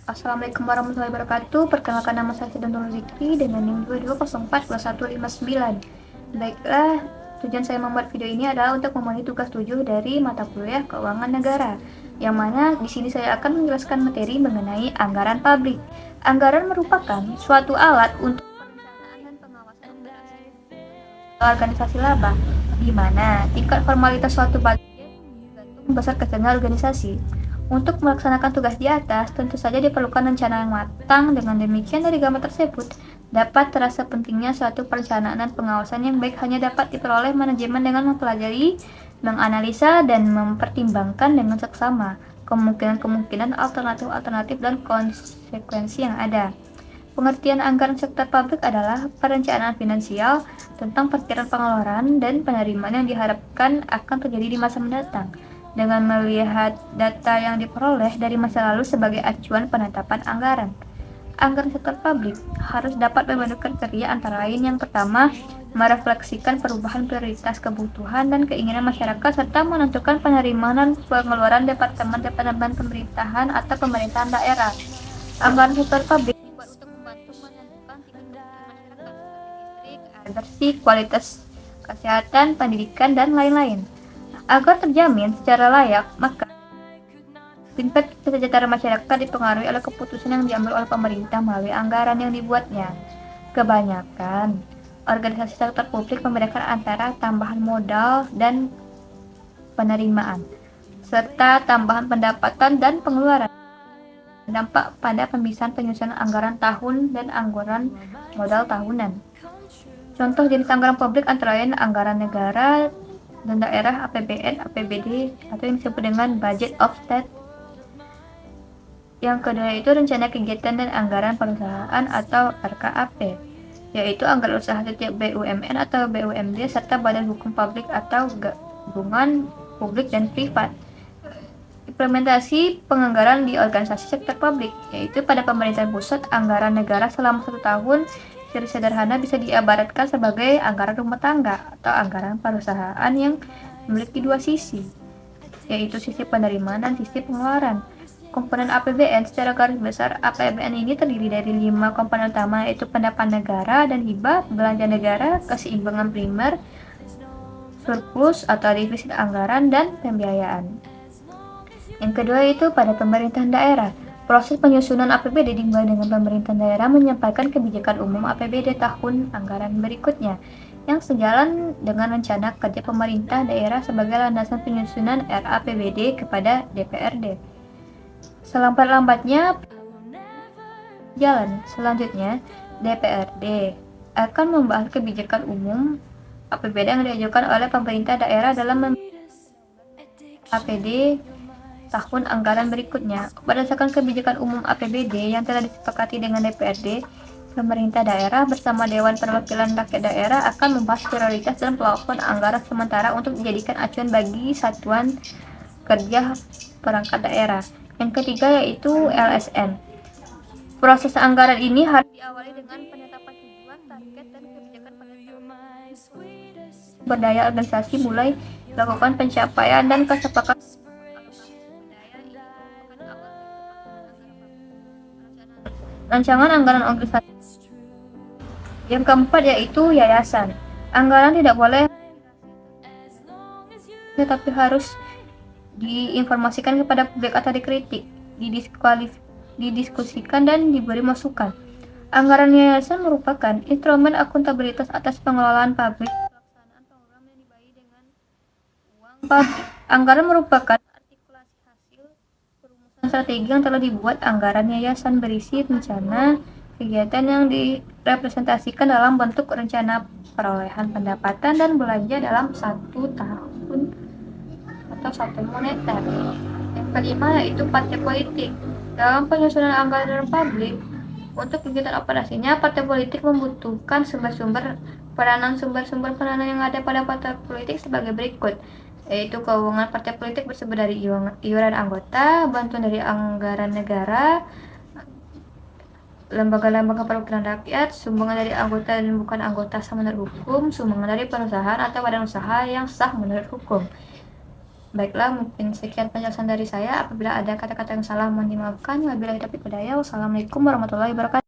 Assalamualaikum warahmatullahi wabarakatuh. Perkenalkan, nama saya Sidanul Zikri dengan NIM 22042159. Baiklah, tujuan saya membuat video ini adalah untuk memenuhi tugas 7 dari mata kuliah Keuangan Negara, yang mana di sini saya akan menjelaskan materi mengenai anggaran publik. Anggaran merupakan suatu alat untuk perencanaan dan pengawasan organisasi laba, di mana tingkat formalitas suatu budget tergantung besar kecilnya organisasi. Untuk melaksanakan tugas di atas, tentu saja diperlukan rencana yang matang. Dengan demikian, dari gambar tersebut dapat terasa pentingnya suatu perencanaan dan pengawasan yang baik hanya dapat diperoleh manajemen dengan mempelajari, menganalisa, dan mempertimbangkan dengan seksama kemungkinan-kemungkinan alternatif-alternatif dan konsekuensi yang ada. Pengertian anggaran sektor publik adalah perencanaan finansial tentang perkiraan pengeluaran dan penerimaan yang diharapkan akan terjadi di masa mendatang, dengan melihat data yang diperoleh dari masa lalu sebagai acuan penetapan anggaran. Anggaran sektor publik harus dapat membentuk kriteria antara lain. Yang pertama, merefleksikan perubahan prioritas kebutuhan dan keinginan masyarakat serta menentukan penerimaan dan pengeluaran departemen-departemen pemerintahan atau pemerintahan daerah. Anggaran sektor publik dibuat untuk membantu menentukan tingkat kebutuhan masyarakat seperti listrik, air bersih, kualitas kesehatan, pendidikan, dan lain-lain. Agar terjamin secara layak, maka tingkat kesejahteraan masyarakat dipengaruhi oleh keputusan yang diambil oleh pemerintah melalui anggaran yang dibuatnya. Kebanyakan organisasi sektor publik membedakan antara tambahan modal dan penerimaan, serta tambahan pendapatan dan pengeluaran. Dampak pada pemisahan penyusunan anggaran tahun dan anggaran modal tahunan. Contoh jenis anggaran publik antara lain anggaran negara dan daerah, APBN, APBD, atau yang disebut dengan budget of state. Yang kedua itu rencana kegiatan dan anggaran perusahaan atau RKAP, yaitu anggaran usaha setiap BUMN atau BUMD serta badan hukum publik atau gabungan publik dan privat. Implementasi penganggaran di organisasi sektor publik, yaitu pada pemerintahan pusat, anggaran negara selama 1 tahun secara sederhana bisa diibaratkan sebagai anggaran rumah tangga atau anggaran perusahaan yang memiliki dua sisi, yaitu sisi penerimaan dan sisi pengeluaran. Komponen APBN secara garis besar, APBN ini terdiri dari 5 komponen utama, yaitu pendapatan negara dan hibah, belanja negara, keseimbangan primer, surplus atau defisit anggaran, dan pembiayaan. Yang kedua itu pada pemerintahan daerah. Proses penyusunan APBD dimulai dengan pemerintahan daerah menyampaikan kebijakan umum APBD tahun anggaran berikutnya, yang sejalan dengan rencana kerja pemerintah daerah sebagai landasan penyusunan RAPBD kepada DPRD. Selambat-lambatnya jalan selanjutnya, DPRD akan membahas kebijakan umum APBD yang diajukan oleh pemerintah daerah dalam APD tahun anggaran berikutnya. Berdasarkan kebijakan umum APBD yang telah disepakati dengan DPRD, pemerintah daerah bersama Dewan Perwakilan Rakyat Daerah akan membahas prioritas dan plafon anggaran sementara untuk dijadikan acuan bagi satuan kerja perangkat daerah. Yang ketiga yaitu LSM. Proses anggaran ini harus diawali dengan penetapan tujuan, target, dan kebijakan berdaya organisasi, mulai melakukan pencapaian dan kesepakatan. Rancangan anggaran organisasi. Yang keempat yaitu yayasan. Anggaran tidak boleh tetapi harus diinformasikan kepada publik atau dikritik, didiskusikan, dan diberi masukan. Anggaran yayasan merupakan instrumen akuntabilitas atas pengelolaan publik, pelaksanaan program yang dibayar dengan uang publik. Anggaran merupakan strategi yang telah dibuat. Anggaran yayasan berisi rencana kegiatan yang direpresentasikan dalam bentuk rencana perolehan pendapatan dan belanja dalam 1 tahun atau 1 moneter. Yang kelima yaitu partai politik. Dalam penyusunan anggaran publik untuk kegiatan operasinya, partai politik membutuhkan sumber-sumber peranan yang ada pada partai politik sebagai berikut, yaitu keuangan partai politik bersumber dari iuran anggota, bantuan dari anggaran negara, lembaga-lembaga perwakilan rakyat, sumbangan dari anggota dan bukan anggota sah menurut hukum, sumbangan dari perusahaan atau badan usaha yang sah menurut hukum. Baiklah, mungkin sekian penjelasan dari saya. Apabila ada kata-kata yang salah, mohon dimaafkan. Wabillahi taufiq wal hidayah. Wassalamualaikum warahmatullahi wabarakatuh.